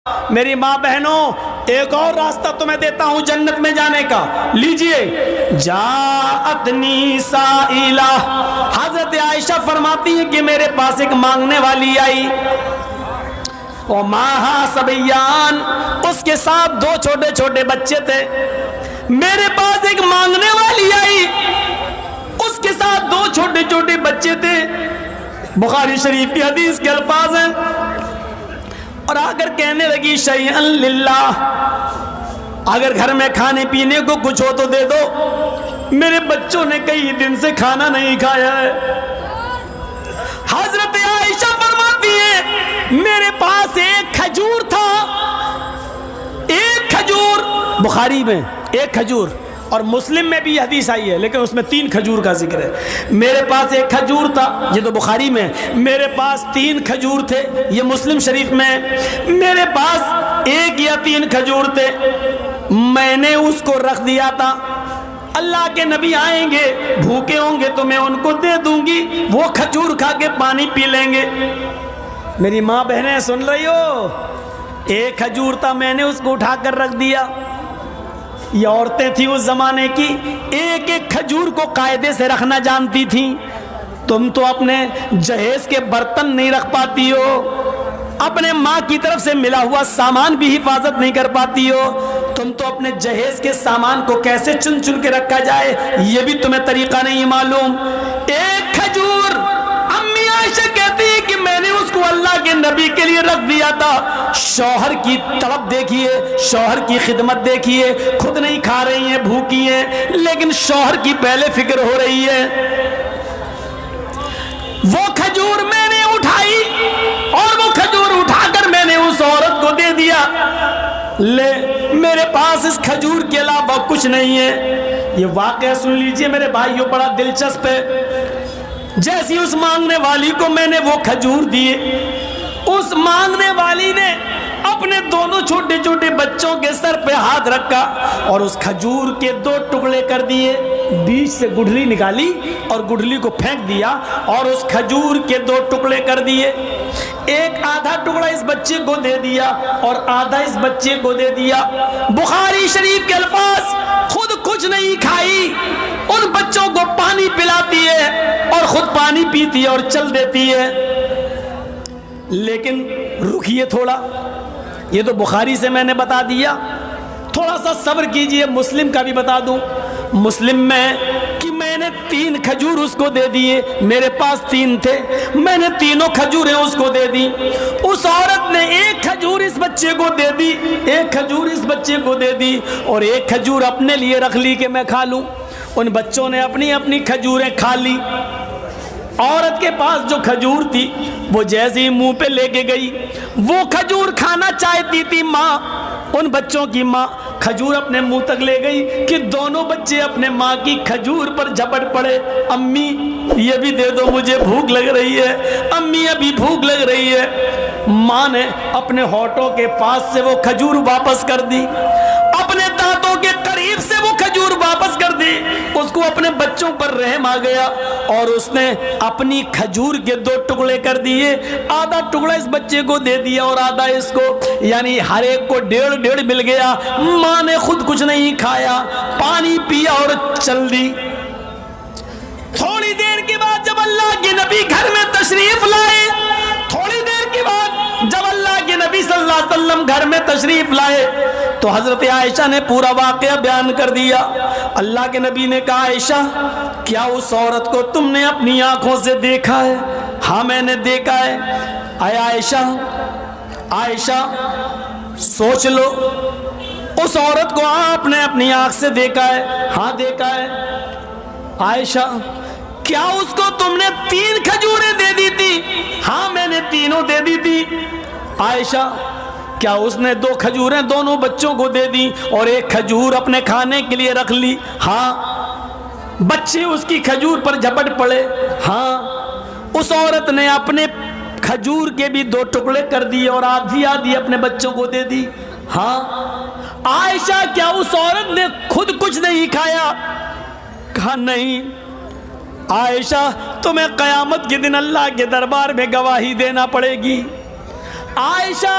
میری ماں بہنوں، ایک اور راستہ تمہیں دیتا ہوں جنت میں جانے کا، لیجئے۔ جاءتنی سائلہ، حضرت عائشہ فرماتی ہیں کہ میرے پاس ایک مانگنے والی آئی، ومعہا صبیان، اس کے ساتھ دو چھوٹے چھوٹے بچے تھے۔ میرے پاس ایک مانگنے والی آئی، اس کے ساتھ دو چھوٹے چھوٹے بچے تھے۔ بخاری شریف کی حدیث کے الفاظ ہیں، اور اگر کہنے لگی شیئن للہ، اگر گھر میں کھانے پینے کو کچھ ہو تو دے دو، میرے بچوں نے کئی دن سے کھانا نہیں کھایا ہے۔ حضرت عائشہ فرماتی ہے میرے پاس ایک کھجور تھا، ایک کھجور، بخاری میں ایک کھجور، اور مسلم میں بھی حدیث آئی ہے لیکن اس میں 3 کھجور کا ذکر ہے۔ میرے پاس ایک کھجور تھا، یہ تو بخاری میں، میرے پاس 3 کھجور تھے، یہ مسلم شریف میں، میرے پاس 1 یا 3 کھجور تھے، میں نے اس کو رکھ دیا تھا، اللہ کے نبی آئیں گے بھوکے ہوں گے تو میں ان کو دے دوں گی، وہ کھجور کھا کے پانی پی لیں گے۔ میری ماں بہنیں سن رہی ہو، ایک کھجور تھا، میں نے اس کو اٹھا کر رکھ دیا۔ یہ عورتیں تھیں اس زمانے کی، ایک ایک کھجور کو قاعدے سے رکھنا جانتی تھیں۔ تم تو اپنے جہیز کے برتن نہیں رکھ پاتی ہو، اپنے ماں کی طرف سے ملا ہوا سامان بھی حفاظت نہیں کر پاتی ہو، تم تو اپنے جہیز کے سامان کو کیسے چن چن کے رکھا جائے یہ بھی تمہیں طریقہ نہیں معلوم۔ ایک کھجور، امی عائشہ کہتی ہے کہ میں نے اس کو اللہ کے نبی کے لیے رکھ دیا تھا۔ شوہر کی طلب دیکھیے، شوہر کی خدمت دیکھیے، خود نہیں کھا رہی ہیں، بھوکی ہیں، لیکن شوہر کی پہلے فکر ہو رہی ہے۔ وہ کھجور میں نے اٹھائی اور وہ کھجور اٹھا کر میں نے اس عورت کو دے دیا، لے میرے پاس اس کھجور کے علاوہ کچھ نہیں ہے۔ یہ واقعہ سن لیجئے میرے بھائیوں، بڑا دلچسپ ہے۔ جیسی اس مانگنے والی کو میں نے وہ کھجور دیے، اس مانگنے والی نے اپنے دونوں چھوٹے چھوٹے بچوں کے سر پہ ہاتھ رکھا اور اس کھجور کے 2 ٹکڑے کر دیے، بیچ سے گٹھلی نکالی اور گٹھلی کو پھینک دیا اور اس کھجور کے 2 ٹکڑے کر دیے۔ ایک آدھا ٹکڑا اس بچے کو دے دیا اور آدھا اس بچے کو دے دیا۔ بخاری شریف کے الفاظ، خود کچھ نہیں کھائی، ان بچوں کو پانی پلاتی ہے اور خود پانی پیتی ہے اور چل دیتی ہے۔ لیکن رکیے تھوڑا، یہ تو بخاری سے میں نے بتا دیا، تھوڑا سا صبر کیجئے، مسلم کا بھی بتا دوں۔ مسلم میں کہ میں نے 3 کھجور اس کو دے دیے، میرے پاس 3 تھے، میں نے تینوں کھجوریں اس کو دے دی۔ اس عورت نے 1 کھجور اس بچے کو دے دی، 1 کھجور اس بچے کو دے دی اور 1 کھجور اپنے لیے رکھ لی کہ میں کھا لوں۔ ان بچوں نے اپنی اپنی کھجوریں کھا لی۔ عورت کے پاس جو کھجور تھی وہ جیسے ہی منہ پہ لے کے گئی، وہ کھجور کھانا چاہتی تھی ماں، ان بچوں کی ماں، کھجور اپنے منہ تک لے گئی کہ دونوں بچے اپنے ماں کی کھجور پر جھپٹ پڑے۔ امی یہ بھی دے دو، مجھے بھوک لگ رہی ہے، امی ابھی بھوک لگ رہی ہے۔ ماں نے اپنے ہونٹوں کے پاس سے وہ کھجور واپس کر دی، اپنے دانتوں کے قریب سے وہ کھجور واپس کر دی۔ اس کو اپنے بچوں پر رحم آ گیا اور اس نے اپنی کھجور کے 2 ٹکڑے کر دیے، آدھا ٹکڑا اس بچے کو دے دیا اور آدھا اس کو، یعنی ہر ایک کو 1.5 مل گیا۔ ماں نے خود کچھ نہیں کھایا، پانی پیا اور چل دی۔ تھوڑی دیر کے بعد جب اللہ کے نبی گھر میں تشریف لائے، تھوڑی دیر کے بعد جب اللہ کے نبی صلی اللہ علیہ وسلم گھر میں تشریف لائے تو حضرت عائشہ نے پورا واقعہ بیان کر دیا۔ اللہ کے نبی نے کہا، عائشہ کیا اس عورت کو تم نے اپنی آنکھوں سے دیکھا ہے؟ ہاں میں نے دیکھا ہے۔ اے عائشہ، عائشہ سوچ لو، اس عورت کو آپ نے اپنی آنکھ سے دیکھا ہے؟ ہاں دیکھا ہے۔ عائشہ کیا اس کو تم نے 3 کھجوریں دے دی تھی؟ ہاں میں نے تینوں دے دی تھی۔ عائشہ کیا اس نے 2 کھجوریں دونوں بچوں کو دے دی اور 1 کھجور اپنے کھانے کے لیے رکھ لی؟ ہاں۔ بچے اس کی کھجور پر جھپٹ پڑے؟ ہاں۔ اس عورت نے اپنے کھجور کے بھی 2 ٹکڑے کر دیے اور آدھی آدھی اپنے بچوں کو دے دی؟ ہاں۔ عائشہ کیا اس عورت نے خود کچھ نہیں کھایا؟ کہا نہیں۔ عائشہ تمہیں قیامت کے دن اللہ کے دربار میں گواہی دینا پڑے گی۔ عائشہ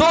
2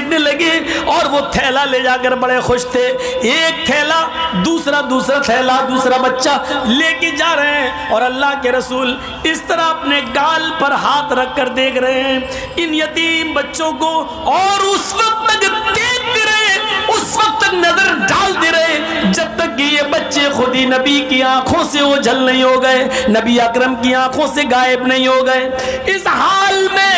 دیکھنے لگے اور وہ تھیلا لے جا کر بڑے خوش تھے. ایک تھیلا دوسرا تھیلا دوسرا بچہ لے کے جا رہے ہیں اور اللہ کے رسول اس طرح اپنے گال پر ہاتھ رکھ کر دیکھ رہے ہیں ان یتیم بچوں کو, اور اس وقت تک دیکھتے رہے, اس وقت تک نظر ڈالتے رہے جب تک کہ یہ بچے خود ہی نبی کی آنکھوں سے اوجھل نہیں ہو گئے, نبی اکرم کی آنکھوں سے غائب نہیں ہو گئے. اس حال میں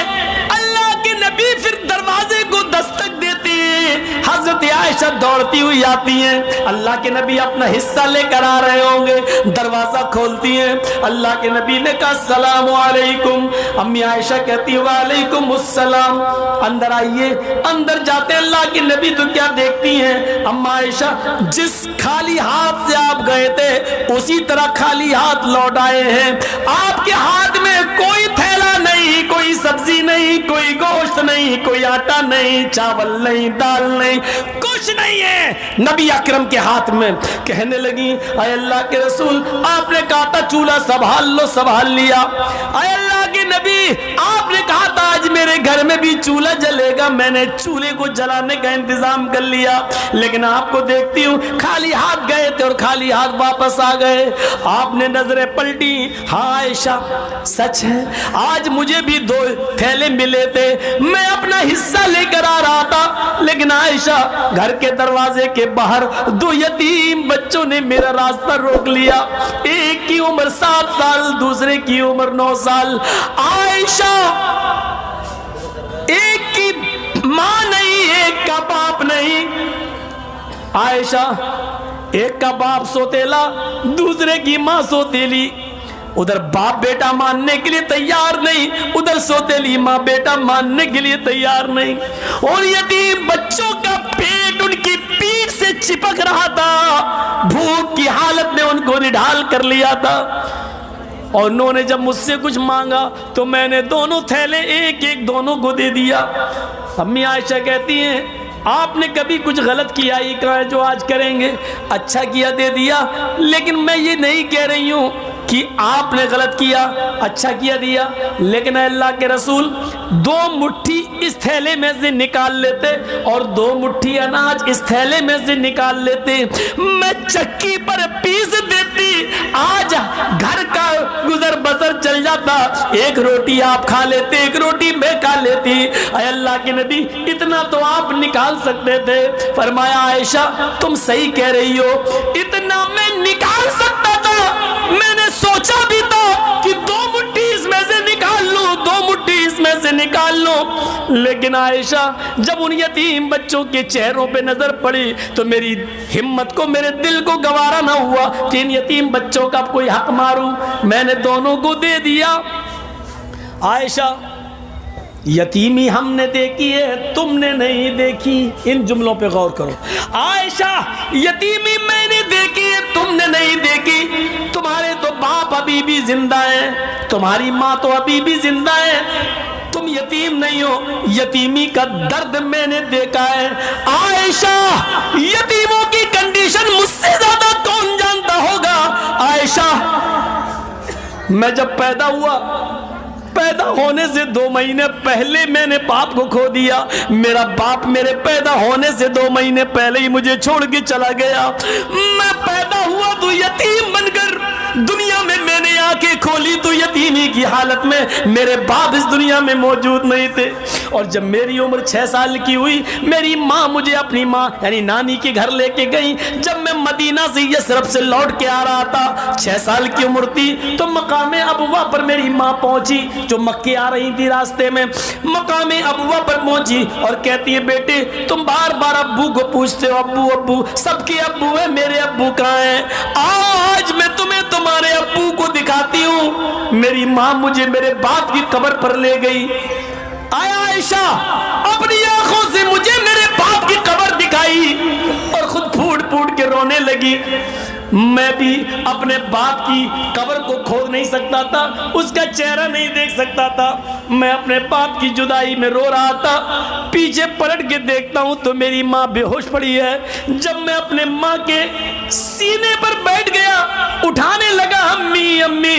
اللہ کے نبی پھر دروازے کو دستک دیتے ہیں. حضرت عائشہ دوڑتی ہوئی آتی ہیں, اللہ کے نبی اپنا حصہ لے کر آ رہے ہوں گے, دروازہ کھولتی ہیں. اللہ کے نبی نے کہا السلام علیکم. امی عائشہ کہتی ہے وعلیکم السلام. اندر آئیے. اندر جاتے اللہ کے نبی تو کیا دیکھتی ہیں اما عائشہ, جس خالی ہاتھ سے آپ گئے تھے اسی طرح خالی ہاتھ لوٹ آئے ہیں. آپ کے ہاتھ میں کوئی تھیلا نہیں, کوئی سبزی نہیں, کوئی گوشت نہیں, کوئی آٹا نہیں, چاول نہیں, دال نہیں, کچھ نہیں ہے نبی اکرم کے ہاتھ میں. کہنے لگی اے اللہ کے رسول آپ نے کہا تھا چولہا سنبھال لو, سنبھال لیا. اے اللہ کے نبی آپ نے کہا تھا آج میرے گھر میں بھی چولہا جلے گا, میں نے چولہے کو جلانے کا انتظام کر لیا, لیکن آپ کو دیکھتی ہوں خالی ہاتھ گئے تھے اور خالی ہاتھ واپس آ گئے. آپ نے نظریں پلٹی. ہاں عائشہ سچ ہے, آج مجھے بھی 2 تھیلے ملے تھے, میں اپنا حصہ لے کر آ رہا تھا, لیکن عائشہ گھر کے دروازے کے باہر 2 یتیم بچوں نے میرا راستہ روک لیا. ایک کی عمر 7 سال, دوسرے کی عمر 9 سال. عائشہ ایک کی ماں نہیں, ایک کا باپ نہیں. عائشہ ایک کا باپ سوتیلا, دوسرے کی ماں سوتیلی. ادھر باپ بیٹا ماننے کے لیے تیار نہیں, ادھر سوتیلی ماں بیٹا ماننے کے لیے تیار نہیں. اور یتیم بچوں کا پیٹ ان کی پیٹھ سے چپک رہا تھا, بھوک کی حالت نے ان کو نڈھال کر لیا تھا. اور انہوں نے جب مجھ سے کچھ مانگا تو میں نے دونوں تھیلے ایک ایک دونوں کو دے دیا. امی عائشہ کہتی ہیں آپ نے کبھی کچھ غلط کیا ہی کہا ہے جو آج کریں گے, اچھا کیا دے دیا, لیکن میں یہ نہیں کہہ رہی ہوں کہ آپ نے غلط کیا, اچھا کیا دیا, لیکن اے اللہ کے رسول 2 مٹھی اس تھیلے میں سے نکال لیتے اور 2 مٹھی اناج اس تھیلے میں سے نکال لیتے, میں چکی پر پیس دیتی, آج گھر کا گزر بسر چل جاتا. ایک روٹی آپ کھا لیتے, ایک روٹی میں کھا لیتی. اے اللہ کے نبی اتنا تو آپ نکال سکتے تھے. فرمایا عائشہ تم صحیح کہہ رہی ہو, اتنا میں نکال سکتا تھا, میں نے سوچا بھی تھا کہ 2 مٹھی اس میں سے نکال لوں, 2 مٹھی اس میں سے نکال لوں, لیکن عائشہ جب ان یتیم بچوں کے چہروں پہ نظر پڑی تو میری ہمت کو, میرے دل کو گوارا نہ ہوا کہ ان یتیم بچوں کا کوئی حق ماروں. میں نے دونوں کو دے دیا. عائشہ یتیمی ہم نے دیکھی ہے, تم نے نہیں دیکھی. ان جملوں پہ غور کرو. عائشہ یتیمی میں نے دیکھی ہے, تم نے نہیں دیکھی. تمہارے تو باپ ابھی بھی زندہ ہیں, تمہاری ماں تو ابھی بھی زندہ ہے, تم یتیم نہیں ہو. یتیمی کا درد میں نے دیکھا ہے. عائشہ یتیموں کی کنڈیشن مجھ سے زیادہ کون جانتا ہوگا. عائشہ میں جب پیدا ہوا, پیدا ہونے سے 2 مہینے پہلے میں نے باپ کو کھو دیا. میرا باپ میرے پیدا ہونے سے 2 مہینے پہلے ہی مجھے چھوڑ کے چلا گیا. میں پیدا ہوا تو یتیم بن کر دنیا میں نے آنکھیں کھولی تو یتیمی کی حالت میں میرے باپ اس دنیا میں موجود نہیں تھے. اور جب میری عمر 6 سال کی ہوئی, میری ماں مجھے اپنی ماں یعنی نانی کے گھر لے کے گئی. جب میں مدینہ سے یثرب سے لوٹ کے آ رہا تھا, 6 سال کی عمر تھی, تو مقام ابوا پر میری ماں پہنچی جو مکے آ رہی تھی. راستے میں مقام ابوا پر پہنچی اور کہتی ہے بیٹے تم بار بار ابو کو پوچھتے ہو, ابو ابو, سب کے ابو ہیں, میرے ابو کہاں ہیں؟ آج میں تمہیں تمہارے ابو کو دکھاتی ہوں. میری ماں مجھے میرے باپ کی قبر پر لے گئی. عائشہ اپنی آنکھوں سے مجھے میرے باپ کی قبر دکھائی اور خود پھوٹ پھوٹ کے رونے لگی. میں بھی اپنے باپ کی قبر کو کھود نہیں سکتا تھا, اس کا چہرہ نہیں دیکھ سکتا تھا. میں اپنے باپ کی جدائی میں رو رہا تھا. پیچھے پلٹ کے دیکھتا ہوں تو میری ماں بے ہوش پڑی ہے. جب میں اپنے ماں کے سینے پر بیٹھ گیا, اٹھانے لگا امی امی,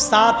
7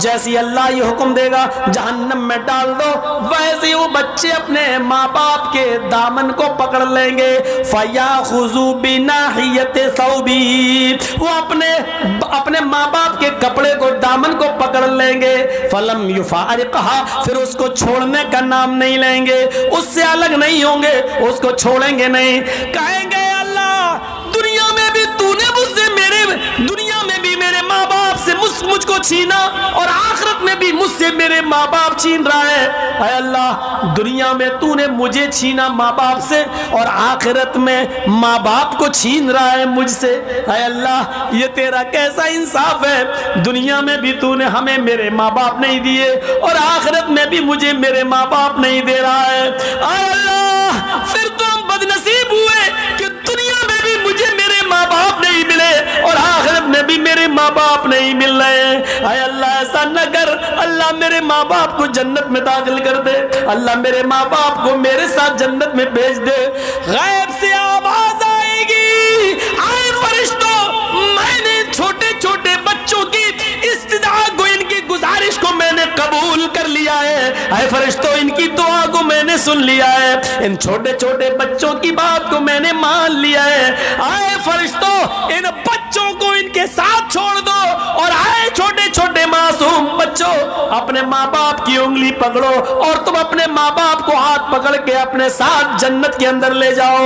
جیسی اللہ یہ حکم دے گا جہنم میں ڈال دو، ویسے وہ بچے اپنے ماں باپ کے دامن کو پکڑ لیں گے۔ فَيَأْخُذُوا بِنَاحِيَةِ ثَوْبِهِ، وہ اپنے ماں باپ کے کپڑے کو دامن کو پکڑ لیں گے۔ فَلَمْ يُفَارِقْهَا، پھر اس کو چھوڑنے کا نام نہیں لیں گے، اس سے الگ نہیں ہوں گے، اس کو چھوڑیں گے نہیں، کہیں گے اللہ دنیا میں بھی تو نے مجھ سے دنیا میں بھی میرے ماں باپ سے مجھ کو چھینا، اور آخرت میں بھی مجھ سے میرے ماں باپ چھین رہا ہے۔ اے اللہ دنیا میں تو نے مجھے چھینا ماں باپ سے، اور آخرت میں ماں باپ کو چھین رہا ہے مجھ سے۔ اے اللہ یہ تیرا کیسا انصاف ہے، دنیا میں بھی تو نے ہمیں میرے ماں باپ نہیں دیے، اور آخرت میں بھی مجھے میرے ماں باپ نہیں دے رہا ہے۔ اے اللہ پھر تو ہم بدنصیب ہوئے کہ دنیا میں بھی مجھے میرے ماں باپ نہیں ملے، اور آخرت میں بھی میرے ماں باپ نہیں مل رہے ہیں۔ اے اللہ ایسا نہ کر، اللہ میرے ماں باپ کو جنت میں داخل کر دے، اللہ میرے ماں باپ کو میرے ساتھ جنت میں بھیج دے۔ غیب سے آواز آئے گی، آئے فرشتوں میں نے چھوٹے چھوٹے بچوں کی استدعا کو، ان کی گزارش کو میں نے قبول کر لیا ہے۔ اے فرشتوں ان کی دعا کو میں نے سن لیا ہے، ان چھوٹے چھوٹے بچوں کی بات کو میں نے مان لیا ہے۔ اے فرشتوں ان بچوں کو ان کے ساتھ چھوڑ دو، اور آئے چھوٹے چھوٹے معصوم بچوں اپنے ماں باپ کی انگلی پکڑو، اور تم اپنے ماں باپ کو ہاتھ پکڑ کے اپنے ساتھ جنت کے اندر لے جاؤ۔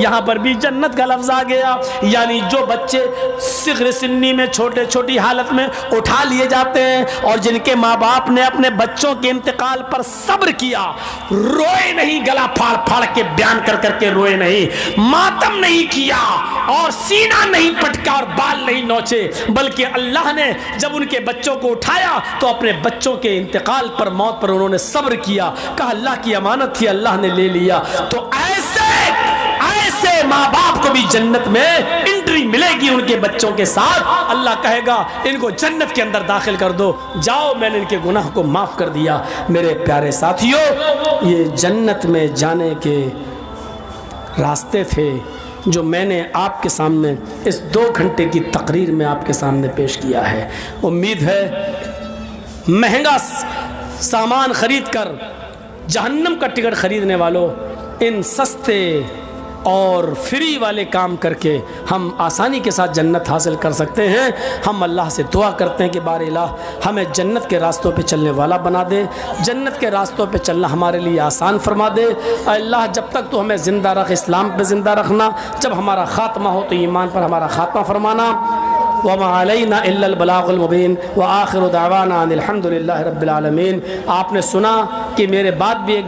یہاں پر بھی جنت کا لفظ آ گیا، یعنی جو بچے صغر سنی میں چھوٹے چھوٹی حالت میں اٹھا لیے جاتے ہیں، اور جن کے ماں باپ نے اپنے بچوں کے انتقال پر صبر کیا، روئے نہیں، گلا پھاڑ پھاڑ کے بیان کر کر کے روئے نہیں، ماتم نہیں کیا، اور سینہ نہیں پٹکا اور بال نہیں نوچے، بلکہ اللہ نے جب ان کے بچوں کو اٹھایا تو اپنے بچوں کے انتقال پر، موت پر انہوں نے صبر کیا، کہا اللہ کی امانت تھی اللہ نے لے لیا۔ تو ایسے ماں باپ کو بھی جنت میں انٹری ملے گی ان کے بچوں کے ساتھ۔ اللہ کہے گا ان کو جنت کے اندر داخل کر دو، جاؤ میں نے ان کے گناہ کو معاف کر دیا۔ میرے پیارے ساتھیو، یہ جنت میں جانے کے راستے تھے جو میں نے آپ کے سامنے اس 2 گھنٹے کی تقریر میں آپ کے سامنے پیش کیا ہے۔ امید ہے مہنگا سامان خرید کر جہنم کا ٹکٹ خریدنے والوں، ان سستے اور فری والے کام کر کے ہم آسانی کے ساتھ جنت حاصل کر سکتے ہیں۔ ہم اللہ سے دعا کرتے ہیں کہ بار الہ ہمیں جنت کے راستوں پہ چلنے والا بنا دے، جنت کے راستوں پہ چلنا ہمارے لیے آسان فرما دے۔ اے اللہ جب تک تو ہمیں زندہ رکھ، اسلام پہ زندہ رکھنا، جب ہمارا خاتمہ ہو تو ایمان پر ہمارا خاتمہ فرمانا۔ وما علینا الا البلاغ المبین وآخر دعوانا ان الحمد للہ رب العالمین۔ آپ نے سنا کہ میرے بعد بھی ایک